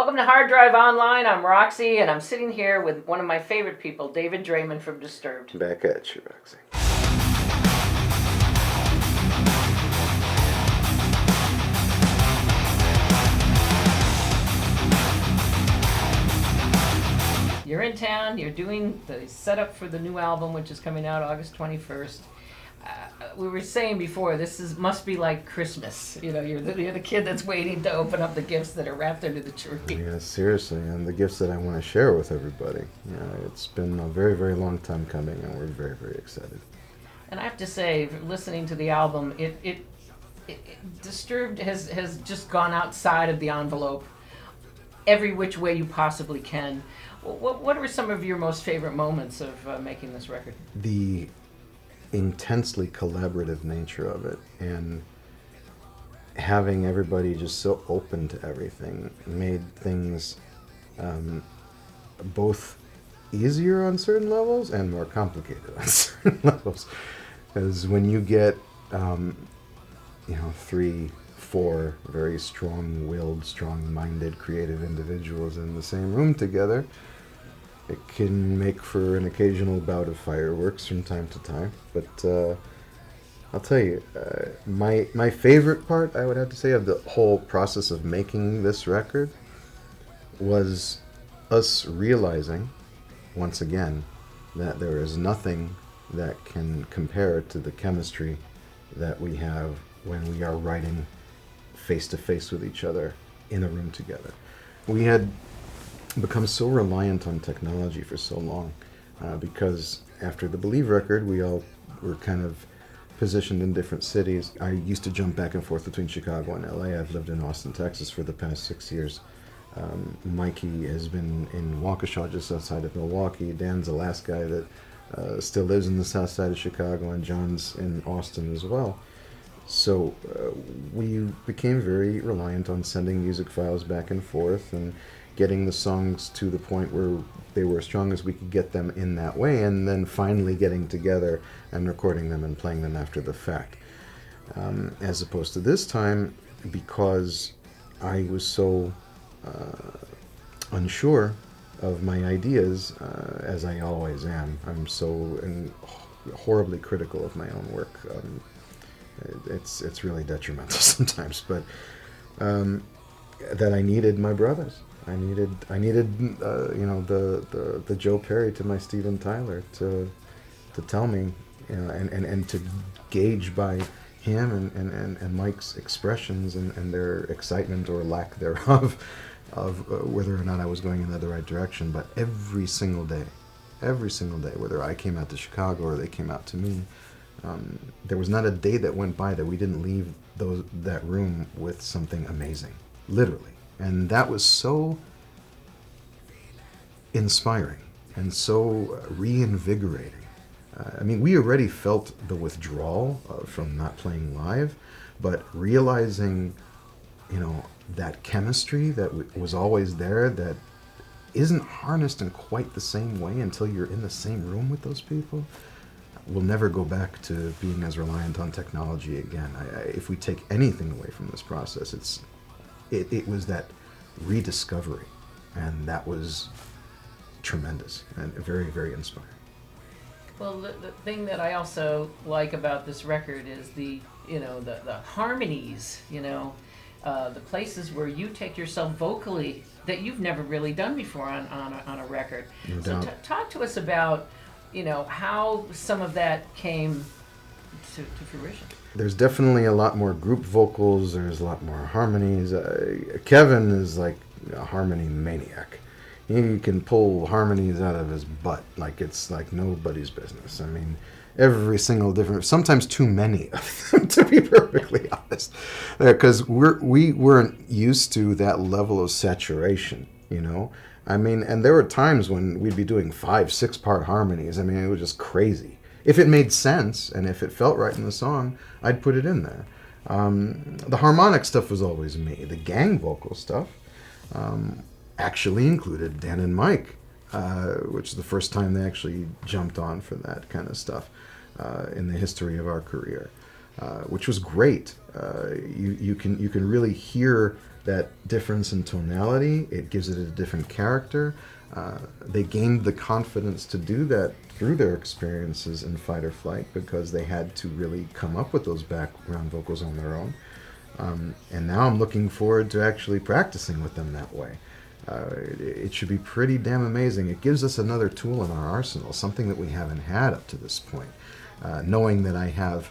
Welcome to Hard Drive Online. I'm Roxy, and I'm sitting here with one of my favorite people, David Draiman from Disturbed. Back at you, Roxy. You're in town, you're doing the setup for the new album, which is coming out August 21st. We were saying before, must be like Christmas. You know, you're the kid that's waiting to open up the gifts that are wrapped under the tree. Yeah, seriously, and the gifts that I want to share with everybody. It's been a very, very long time coming, and we're very, very excited. And I have to say, listening to the album, it Disturbed has just gone outside of the envelope every which way you possibly can. What are some of your most favorite moments of making this record? The intensely collaborative nature of it, and having everybody just so open to everything made things both easier on certain levels and more complicated on certain levels. Because when you get 3, 4 very strong-willed, strong-minded, creative individuals in the same room together, it can make for an occasional bout of fireworks from time to time. But I'll tell you, my favorite part, I would have to say, of the whole process of making this record was us realizing, once again, that there is nothing that can compare to the chemistry that we have when we are writing face-to-face with each other in a room together. We had become so reliant on technology for so long because after the Believe record, we all were kind of positioned in different cities. I used to jump back and forth between Chicago and LA. I've lived in Austin, Texas for the past 6 years. Mikey has been in Waukesha, just outside of Milwaukee. Dan's the last guy that still lives in the south side of Chicago, and John's in Austin as well. So we became very reliant on sending music files back and forth and getting the songs to the point where they were as strong as we could get them in that way, and then finally getting together and recording them and playing them after the fact. As opposed to this time, because I was so unsure of my ideas, as I always am. I'm so horribly critical of my own work. It's really detrimental sometimes, but that I needed my brothers. I needed the Joe Perry to my Steven Tyler to tell me, and to gauge by him and Mike's expressions and their excitement or lack thereof of whether or not I was going in the right direction. But every single day, whether I came out to Chicago or they came out to me, there was not a day that went by that we didn't leave that room with something amazing, literally. And that was so inspiring and so reinvigorating. We already felt the withdrawal from not playing live, but realizing, that chemistry that was always there, that isn't harnessed in quite the same way until you're in the same room with those people. We'll never go back to being as reliant on technology again. If we take anything away from this process, it was that rediscovery, and that was tremendous and very, very inspiring. Well, the thing that I also like about this record is the harmonies, the places where you take yourself vocally that you've never really done before on a record. No so doubt. Talk to us about, how some of that came to fruition. There's definitely a lot more group vocals. There's a lot more harmonies. Kevin is like a harmony maniac. He can pull harmonies out of his butt like it's like nobody's business. Every single different, sometimes too many of them, to be perfectly honest, because we weren't used to that level of saturation, and there were times when we'd be doing 5-6 part harmonies. It was just crazy. If it made sense and if it felt right in the song, I'd put it in there. The harmonic stuff was always me. The gang vocal stuff actually included Dan and Mike, which is the first time they actually jumped on for that kind of stuff in the history of our career, which was great. You can really hear that difference in tonality. It gives it a different character. They gained the confidence to do that through their experiences in fight or flight because they had to really come up with those background vocals on their own. And now I'm looking forward to actually practicing with them that way. It should be pretty damn amazing. It gives us another tool in our arsenal, something that we haven't had up to this point. Knowing that I have,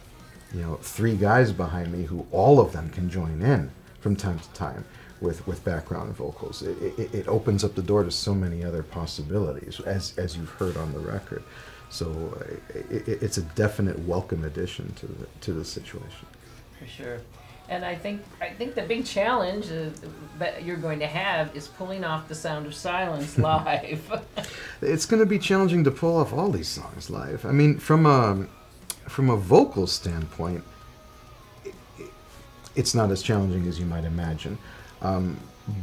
3 guys behind me who all of them can join in from time to time with background vocals. It opens up the door to so many other possibilities, as you've heard on the record. So it's a definite welcome addition to the situation. For sure. And I think the big challenge that you're going to have is pulling off The Sound of Silence live. It's going to be challenging to pull off all these songs live. I mean, from a vocal standpoint, it's not as challenging as you might imagine.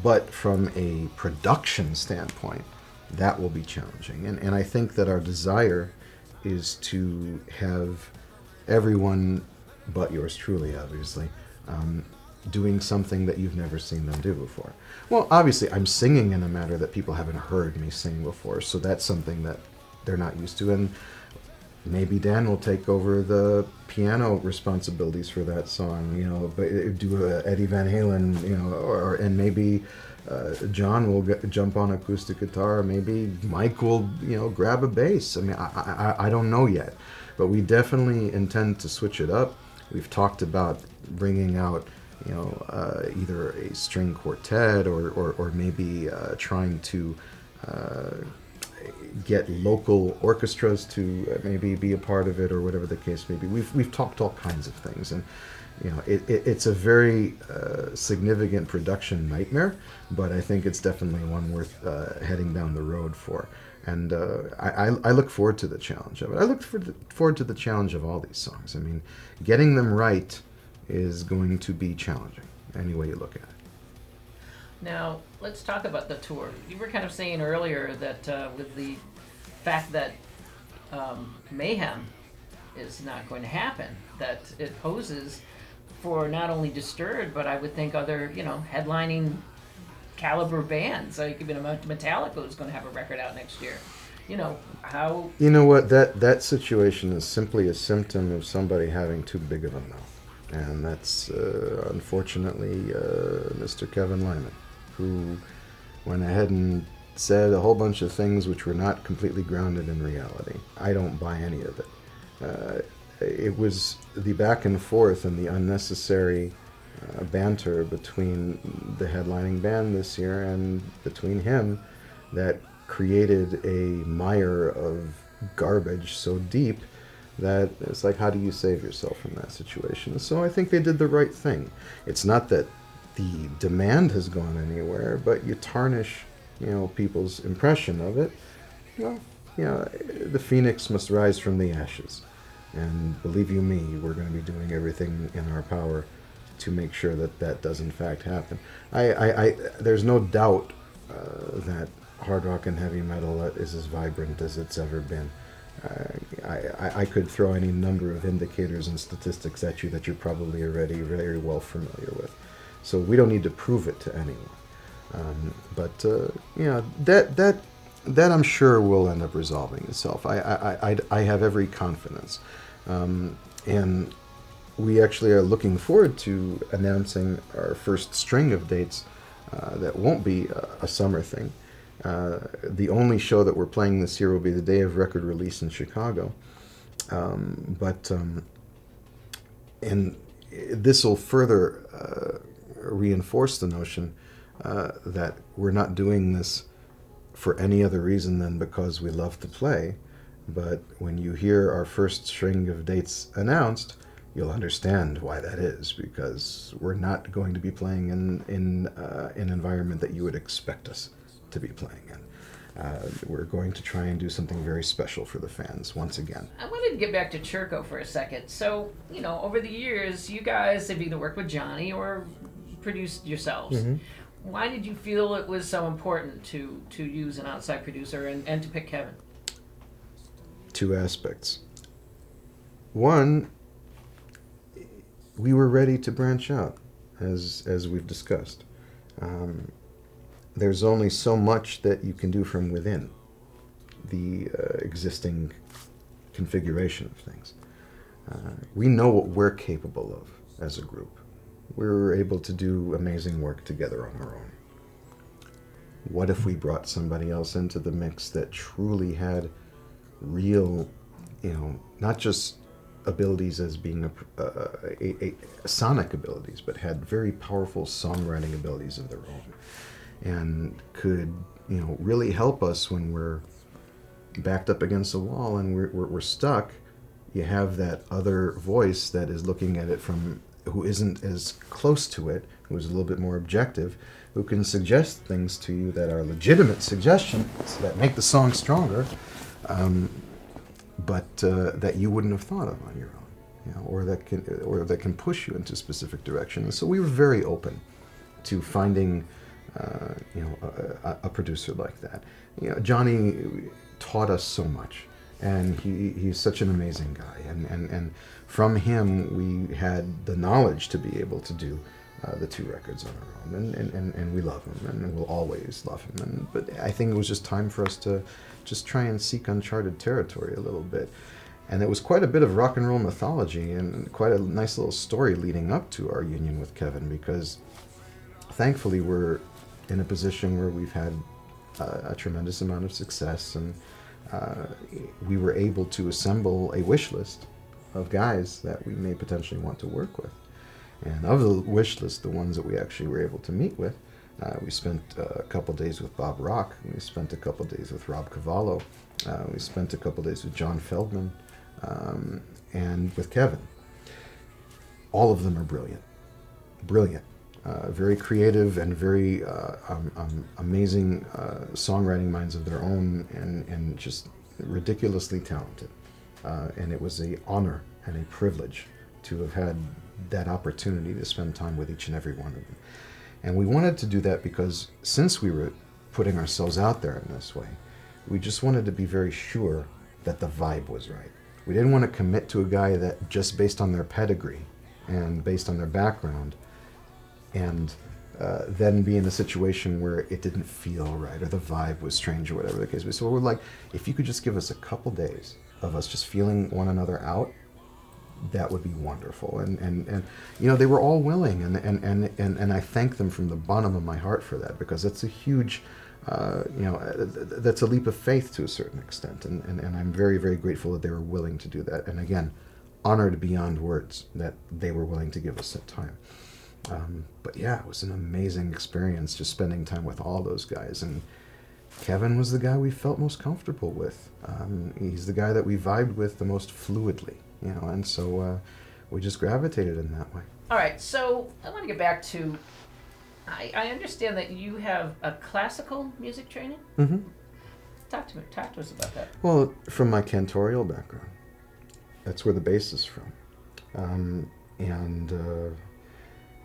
But from a production standpoint, that will be challenging. And I think that our desire is to have everyone, but yours truly, obviously, doing something that you've never seen them do before. Well, obviously, I'm singing in a manner that people haven't heard me sing before, so that's something that they're not used to. And maybe Dan will take over the piano responsibilities for that song, but do a Eddie Van Halen, and maybe John will jump on acoustic guitar. Maybe Mike will, grab a bass. I mean, I don't know yet, but we definitely intend to switch it up. We've talked about bringing out, either a string quartet or maybe trying to get local orchestras to maybe be a part of it, or whatever the case may be. We've talked all kinds of things, and it's a very significant production nightmare, but I think it's definitely one worth heading down the road for. And I look forward to the challenge of it. I look forward to the challenge of all these songs. I mean, getting them right is going to be challenging, any way you look at it. Now, let's talk about the tour. You were kind of saying earlier that with the fact that Mayhem is not going to happen, that it poses for not only Disturbed, but I would think other, headlining caliber bands. Like even Metallica is going to have a record out next year. How... You know what? That situation is simply a symptom of somebody having too big of a mouth. And that's, unfortunately, Mr. Kevin Lyman, who went ahead and said a whole bunch of things which were not completely grounded in reality. I don't buy any of it. It was the back and forth and the unnecessary banter between the headlining band this year and between him that created a mire of garbage so deep that it's like, how do you save yourself from that situation? So I think they did the right thing. It's not that the demand has gone anywhere, but you tarnish, people's impression of it. Well, the phoenix must rise from the ashes. And believe you me, we're going to be doing everything in our power to make sure that that does in fact happen. There's no doubt that hard rock and heavy metal is as vibrant as it's ever been. I could throw any number of indicators and statistics at you that you're probably already very well familiar with. So we don't need to prove it to anyone. But that I'm sure will end up resolving itself. I have every confidence. And we actually are looking forward to announcing our first string of dates that won't be a summer thing. The only show that we're playing this year will be the day of record release in Chicago. And this will further reinforce the notion that we're not doing this for any other reason than because we love to play. But when you hear our first string of dates announced, you'll understand why that is, because we're not going to be playing in an environment that you would expect us to be playing in. We're going to try and do something very special for the fans once again. I wanted to get back to Churko for a second. So, over the years, you guys have either worked with Johnny or produced yourselves. Mm-hmm. Why did you feel it was so important to use an outside producer and to pick Kevin? 2 aspects. One, we were ready to branch out, as we've discussed. there's only so much that you can do from within the existing configuration of things. We know what we're capable of as a group. We're able to do amazing work together on our own. What if we brought somebody else into the mix that truly had real, not just abilities as being a sonic abilities, but had very powerful songwriting abilities of their own, and could, really help us when we're backed up against the wall and we're stuck. You have that other voice that is looking at it from, who isn't as close to it, who's a little bit more objective, who can suggest things to you that are legitimate suggestions that make the song stronger, but that you wouldn't have thought of on your own, or that can push you into a specific direction. And so we were very open to finding, a producer like that. Johnny taught us so much, and he's such an amazing guy, and from him we had the knowledge to be able to do the 2 records on our own, and we love him, and we'll always love him. But I think it was just time for us to just try and seek uncharted territory a little bit. And it was quite a bit of rock and roll mythology and quite a nice little story leading up to our union with Kevin, because thankfully we're in a position where we've had a tremendous amount of success, and we were able to assemble a wish list of guys that we may potentially want to work with. And of the wish list, the ones that we actually were able to meet with, we spent a couple days with Bob Rock, we spent a couple days with Rob Cavallo, we spent a couple days with John Feldman, and with Kevin. All of them are brilliant. Very creative and very amazing songwriting minds of their own, and just ridiculously talented. And it was an honor and a privilege to have had that opportunity to spend time with each and every one of them. And we wanted to do that because since we were putting ourselves out there in this way, we just wanted to be very sure that the vibe was right. We didn't want to commit to a guy that just based on their pedigree and based on their background, and then be in a situation where it didn't feel right or the vibe was strange or whatever the case was. So we're like, if you could just give us a couple days of us just feeling one another out, that would be wonderful. And they were all willing, and I thank them from the bottom of my heart for that, because that's a huge, that's a leap of faith to a certain extent, and I'm very, very grateful that they were willing to do that. And again, honored beyond words that they were willing to give us that time. But yeah, it was an amazing experience just spending time with all those guys. And Kevin was the guy we felt most comfortable with. He's the guy that we vibed with the most fluidly, and so we just gravitated in that way. All right, so I want to get back to, I understand that you have a classical music training? Mm-hmm. Talk to us about that. Well, from my cantorial background, that's where the bass is from. And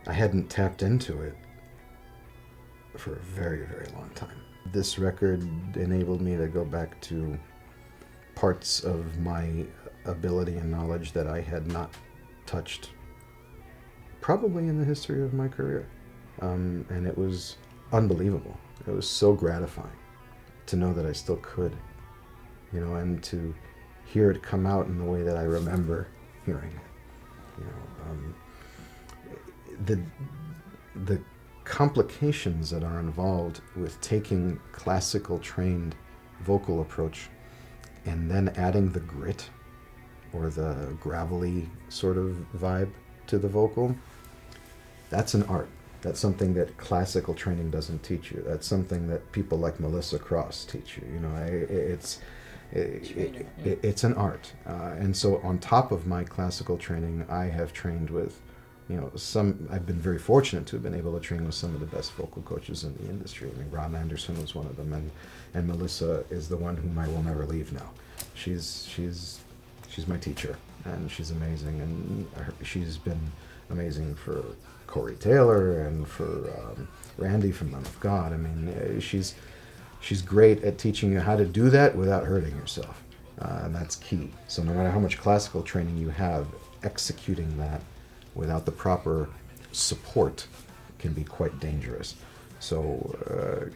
I hadn't tapped into it for a very, very long time. This record enabled me to go back to parts of my ability and knowledge that I had not touched probably in the history of my career. And it was unbelievable. It was so gratifying to know that I still could, and to hear it come out in the way that I remember hearing it. The complications that are involved with taking classical trained vocal approach and then adding the grit or the gravelly sort of vibe to the vocal, that's an art. That's something that classical training doesn't teach you. That's something that people like Melissa Cross teach you. It's an art. And so on top of my classical training, I have trained with I've been very fortunate to have been able to train with some of the best vocal coaches in the industry. I mean, Ron Anderson was one of them, and Melissa is the one whom I will never leave now. She's my teacher, and she's amazing, and she's been amazing for Corey Taylor and for Randy from Lamb of God. I mean, she's great at teaching you how to do that without hurting yourself, and that's key. So no matter how much classical training you have, executing that without the proper support can be quite dangerous. So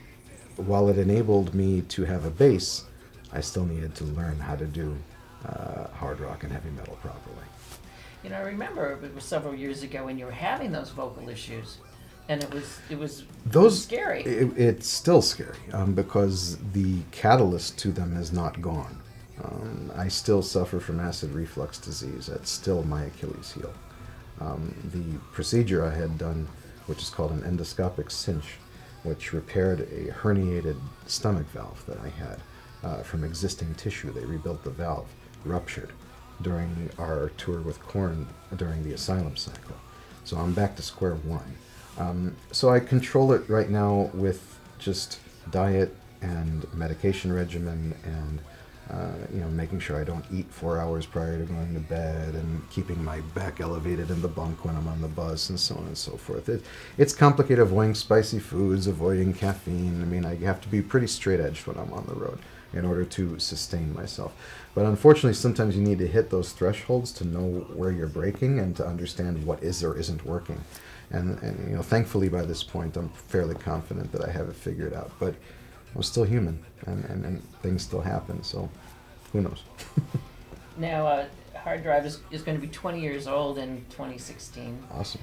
while it enabled me to have a bass, I still needed to learn how to do hard rock and heavy metal properly. You know, I remember it was several years ago when you were having those vocal issues, and it was scary. It's still scary because the catalyst to them is not gone. I still suffer from acid reflux disease. That's still my Achilles heel. The procedure I had done, which is called an endoscopic cinch, which repaired a herniated stomach valve that I had from existing tissue. They rebuilt the valve, ruptured during our tour with Korn during the Asylum cycle. So I'm back to square one. So I control it right now with just diet and medication regimen and making sure I don't eat 4 hours prior to going to bed and keeping my back elevated in the bunk when I'm on the bus and so on and so forth. It's complicated, avoiding spicy foods, avoiding caffeine. I mean, I have to be pretty straight-edged when I'm on the road in order to sustain myself. But unfortunately, sometimes you need to hit those thresholds to know where you're breaking and to understand what is or isn't working. And thankfully by this point, I'm fairly confident that I have it figured out. But I'm still human, and things still happen, so who knows? Now, hardDrive is going to be 20 years old in 2016. Awesome.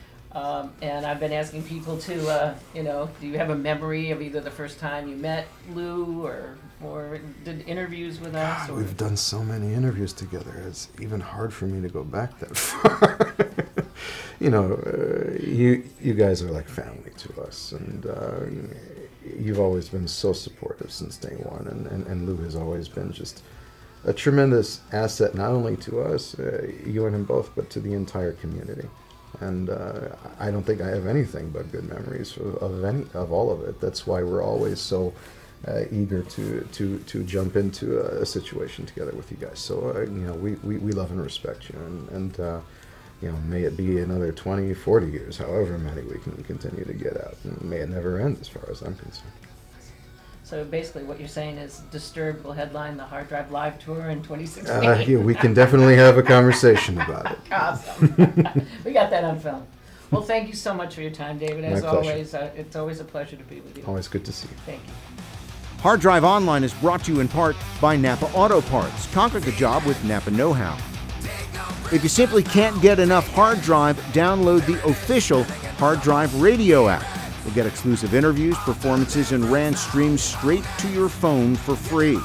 And I've been asking people to, do you have a memory of either the first time you met Lou or did interviews with us? God, we've done so many interviews together. It's even hard for me to go back that far. You guys are like family to us, and you've always been so supportive since day one, and Lou has always been just a tremendous asset, not only to us, you and him both, but to the entire community. And I don't think I have anything but good memories of all of it. That's why we're always so eager to jump into a situation together with you guys. So we love and respect you, and may it be another 20, 40 years, however many we can continue to get out, and may it never end as far as I'm concerned. So basically what you're saying is Disturbed will headline the hardDrive Live Tour in 2016. Yeah, we can definitely have a conversation about it. Awesome. We got that on film. Well, thank you so much for your time, David. As always, it's always a pleasure to be with you. Always good to see you. Thank you. hardDrive Online is brought to you in part by Napa Auto Parts. Conquer the job with Napa Know-How. If you simply can't get enough hardDrive, download the official hardDrive radio app. You'll get exclusive interviews, performances, and RAN streams straight to your phone for free.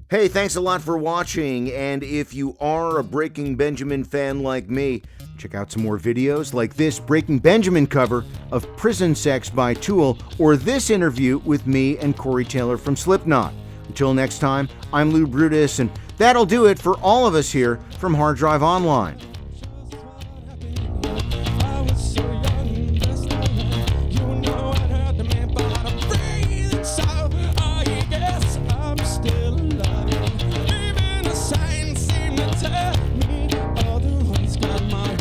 Hey, thanks a lot for watching, and if you are a Breaking Benjamin fan like me, check out some more videos like this Breaking Benjamin cover of Prison Sex by Tool, or this interview with me and Corey Taylor from Slipknot. Until next time, I'm Lou Brutus, and that'll do it for all of us here from hardDrive Online.